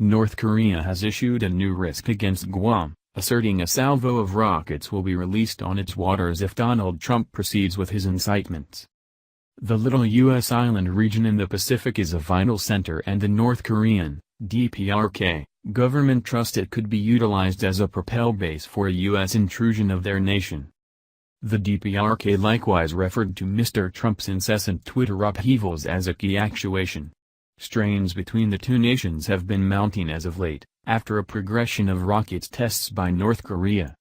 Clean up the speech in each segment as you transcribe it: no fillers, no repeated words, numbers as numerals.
North Korea has issued a new risk against Guam, asserting a salvo of rockets will be released on its waters if Donald Trump proceeds with his incitements. The little U.S. island region in the Pacific is a vital center, and the North Korean, DPRK, government trusts it could be utilized as a propel base for a U.S. intrusion of their nation. The DPRK likewise referred to Mr. Trump's incessant Twitter upheavals as a key actuation. Strains between the two nations have been mounting as of late, after a progression of rocket tests by North Korea.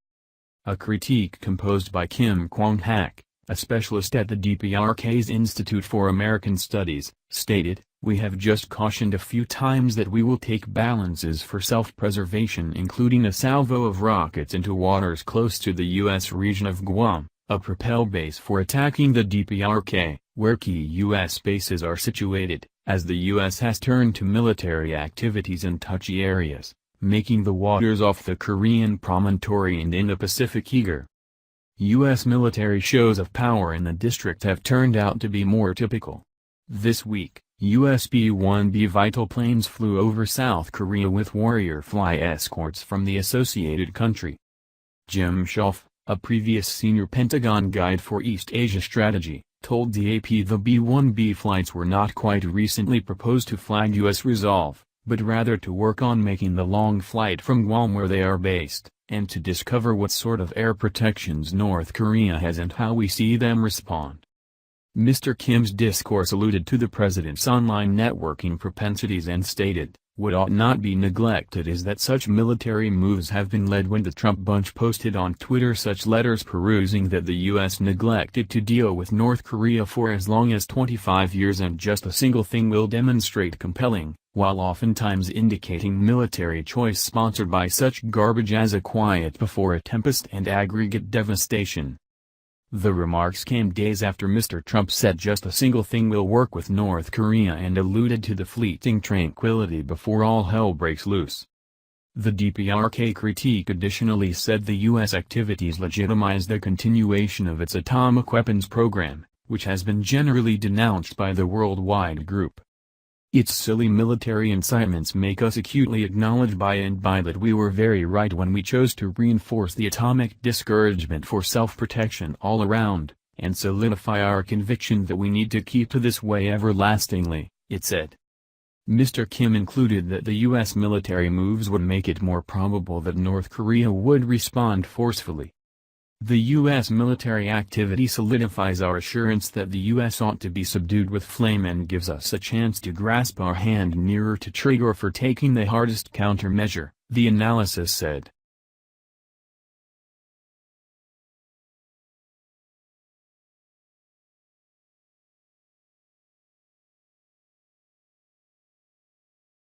A critique composed by Kim Kwang Hak, a specialist at the DPRK's Institute for American Studies, stated, "We have just cautioned a few times that we will take balances for self-preservation, including a salvo of rockets into waters close to the U.S. region of Guam, a propel base for attacking the DPRK, where key U.S. bases are situated, as the U.S. has turned to military activities in touchy areas, making the waters off the Korean promontory and Indo-Pacific eager." U.S. military shows of power in the district have turned out to be more typical. This week, U.S. B-1B Vital planes flew over South Korea with Warrior fly escorts from the associated country. Jim Schauf, a previous senior Pentagon guide for East Asia strategy, told the AP the B-1B flights were not quite recently proposed to flag U.S. resolve, but rather to work on making the long flight from Guam, where they are based, and to discover what sort of air protections North Korea has and how we see them respond. Mr. Kim's discourse alluded to the president's online networking propensities and stated, "What ought not be neglected is that such military moves have been led when the Trump bunch posted on Twitter such letters perusing that the U.S. neglected to deal with North Korea for as long as 25 years and just a single thing will demonstrate compelling, while oftentimes indicating military choice sponsored by such garbage as a quiet before a tempest and aggregate devastation." The remarks came days after Mr. Trump said just a single thing will work with North Korea and alluded to the fleeting tranquility before all hell breaks loose. The DPRK critique additionally said the U.S. activities legitimize the continuation of its atomic weapons program, which has been generally denounced by the worldwide group. "Its silly military incitements make us acutely acknowledge by and by that we were very right when we chose to reinforce the atomic discouragement for self-protection all around, and solidify our conviction that we need to keep to this way everlastingly," it said. Mr. Kim included that the U.S. military moves would make it more probable that North Korea would respond forcefully. "The U.S. military activity solidifies our assurance that the U.S. ought to be subdued with flame and gives us a chance to grasp our hand nearer to trigger for taking the hardest countermeasure," the analysis said.